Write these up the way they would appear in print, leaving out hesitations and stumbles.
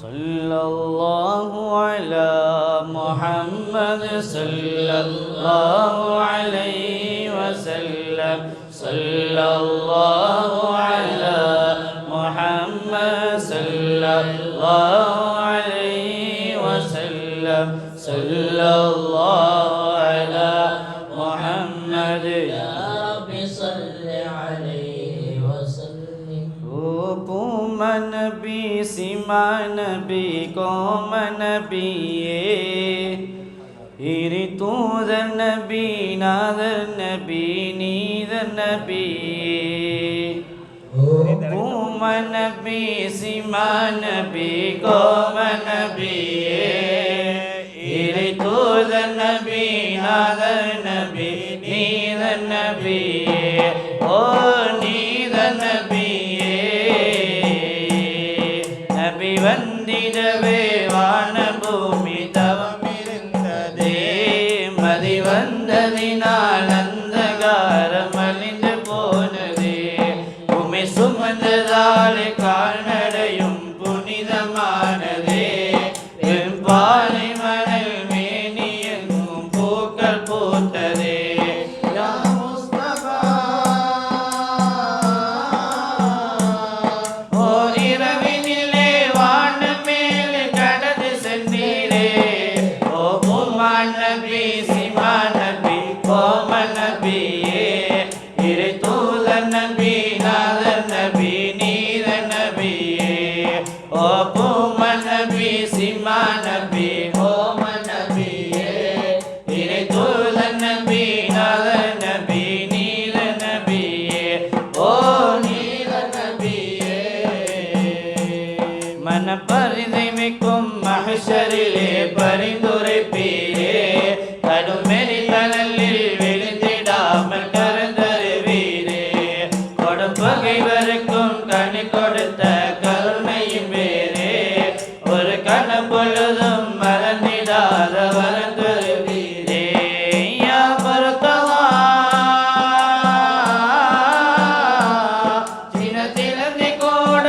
صلى الله على محمد صلى الله عليه وسلم صلى الله على محمد صلى الله عليه وسلم صلى الله على محمد يا رب صل عليه وسلم قوم نبي سما نبي قوم نبي إرتوذ النبي ناذ النبي نيذ النبي قوم نبي سما نبي قوم نبي إرتوذ النبي ناذ النبي نيذ النبي نيذ النبي நபி வந்திடவே வான பூமி தவமிருந்ததே மதி வந்ததினால் அந்தகாரம் அழிந்து போனதே உமை சுமந்ததால் கால்நடையும் புனிதமானதே பாலை மணல் மேனி எங்கும் பூக்கள் பூத்ததே பரிதைமைக்கும் மஹ்ஷரிலே பரிந்துரைப்பீரே கடுமெறி தனலில் விழுந்திடாமல் கருந்தருவீரே கொடும் பகைவருக்கும் கனி கொடுத்த கருணையின் வேறே ஒரு கண பொழுதும் மறந்திடாத வரந்தருவீரே யா பரதவா சினத்திலந்தி கூட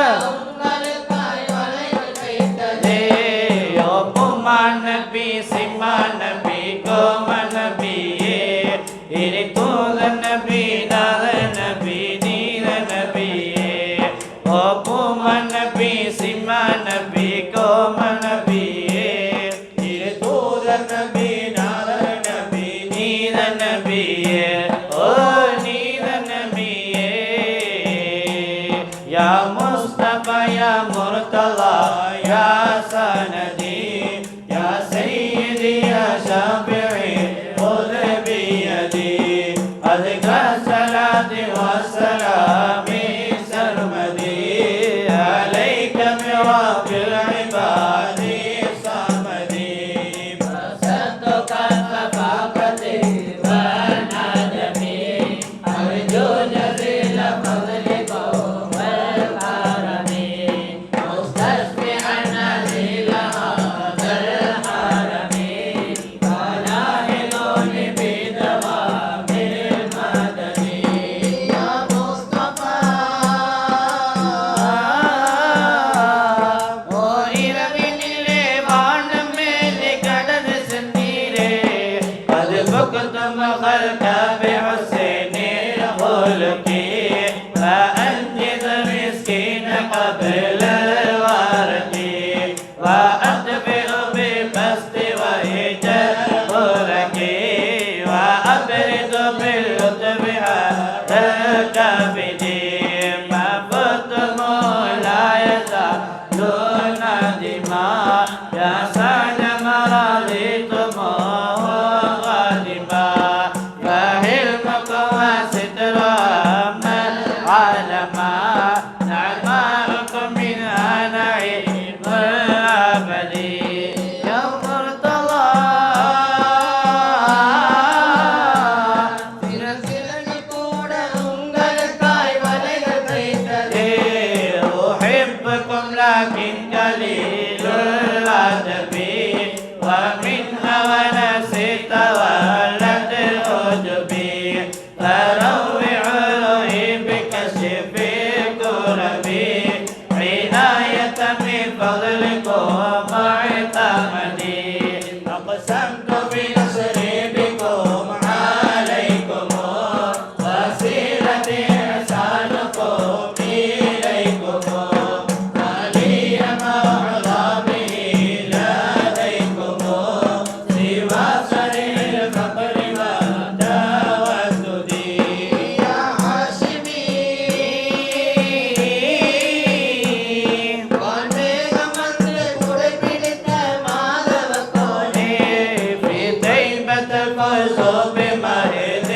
நபி சிம்மா நபி கோம நபியே இறைத்தூத நபி நாத நபி நீத நபியே ஓ பூம நபி சிம்மா நபி கோம நபியே இறைத்தூத நபி நாத நபி நீத நபியே ஓ நீத நபியே யா முஸ்தபா யா முர்தலா யா சனதி شافعي خذ بيدي أذكى الصلاة والسلام سرمدي عليك من رب العباد صمدي بسطتك الثقافة والندمي أرجو جزيل فضلك والكرم مستشفعا نزيل هذا الحرم قبل الورد وأطفئ بالبسط وإيجاد برك وأبرد باللطف هذا الكبد ما فتم لا يزالون دماء يا سعد مرضيتم غالبا فحلمك وستر من علما لكن قليل الأدب ومن هوى نفسي تولد العجب فروع روحي بكشف كربي عناية من فضلك بكم واعتمدي أقسمت بنصر بكم عليكم وسيلتي إحسانكم إليكم علي معظمه لديكم سوى سريع الفقر والتودد يا هاشمي வான்மேக மந்திர குடை பிடித்த மாதவ கோனே في طيبة القلوب مهد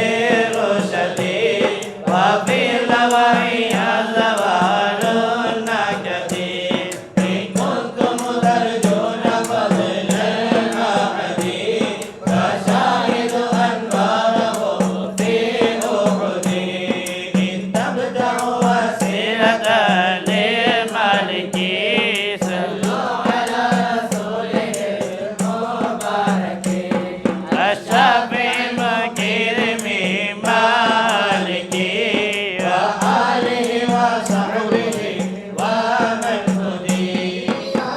رشدي وفي لوائها زوال النكدي إن كنتم ترجون فضل الأحد فشاهد أنواره في أحد إن تبدعوا وسيلة للملك صلوا على رسوله المبارك الشافع المكرم مالك وآله وصحبه ومن هدي يا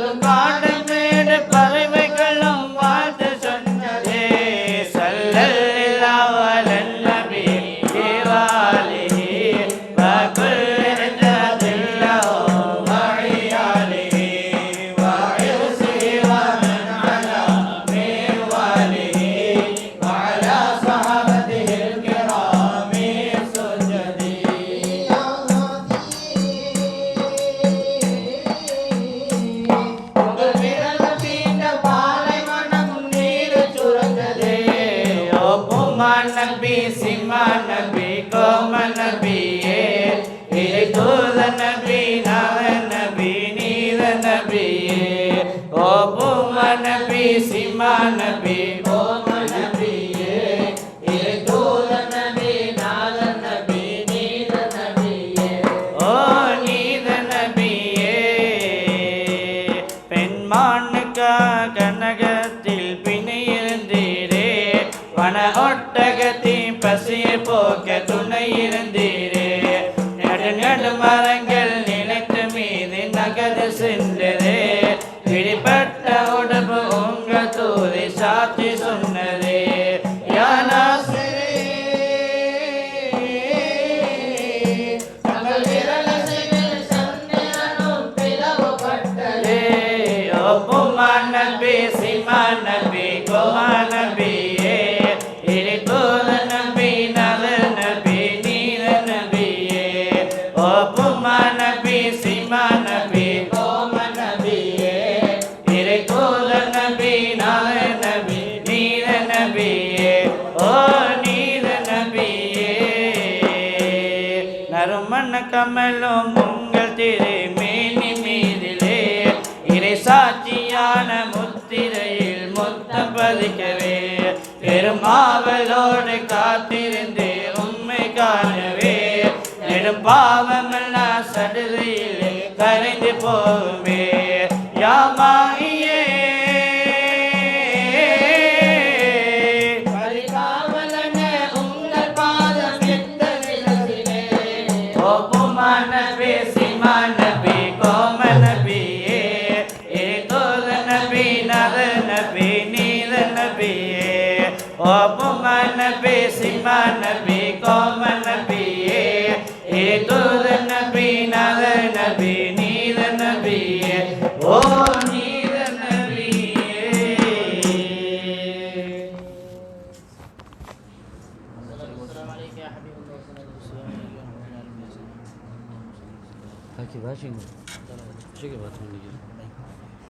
பல்காடுமேடு பறவைகளும் வாழ்த்து சொன்னதே சல்லல்லாஹு அலன் நபி வாலிஹி வகுல் ஜதில்லஹு வஇயாலிஹி வஇர்சிஹி வமன் அலா மின் வாலிஹி வஅலா ஸஹாபத்திஹில் கிராமி சுஜதி உங்கள் விரல் தீண்ட பாலைவனம் நீர் சுரந்ததே ஒப்புமான் நபி சிமான் நபி கோமன் நபியே இறை தூத நபி நாத நபி நீத நபியே ஒப்புமான் நபி சிமான் நபி கோமன் நபியே இறை தூத நபி நாத நபி நீத நபியே ஓ நீத நபியே பெண்மானுக்கா கனகத்தில் பிணையிருந்தீரே வன ஒட்டகத்தின் பசியை போக்க துணை இருந்தீரே நடு நடு மரங்கள் நிலைத்த மீது நகது சென்றதே பிடிப்பட்ட உடம்பு உங்கள் தூதை சாத்தி சொன்னதே யா நாசிரே தங்கள் விரலசைவில் சந்திரனும் பிளவுபட்டதே ஒப்புமான் நபி சிமான் நபி கோமான் நபியே இறை தூத நபி நல நபி நீத நபியே ஒப்புமான் நபி சிமான் நபி கோமான் நபியே இறை தூத நபி நல நபி நீத நபியே ஓ நீத நபியே நறுமண கமலும் உங்கள் திருமேனி மீதிலே இறை சாட்சியான முத்திரையில் முத்தம் பதிக்கவே பெருமாவலோடு காத்திருந்து உண்மை காணவே நெடும் பாவமெல்லாம் சடுதியிலே கரைந்து போகுமே யாமாயே பரிகாவலன உங்கள் பாதம் எந்த விலகிலே ஒப்புமான் நபி சிமான் நபி கோமன் நபியே இறை தூத நபி நல நபி நீத நபியே ஒப்புமான் நபி சிமான் நபி கோமன் நபியே இறை தூத நபி நல நபி நீத நபியே ஓ நீத நபியே Belki ben şimdi. Şey gibi atmam gerekiyor.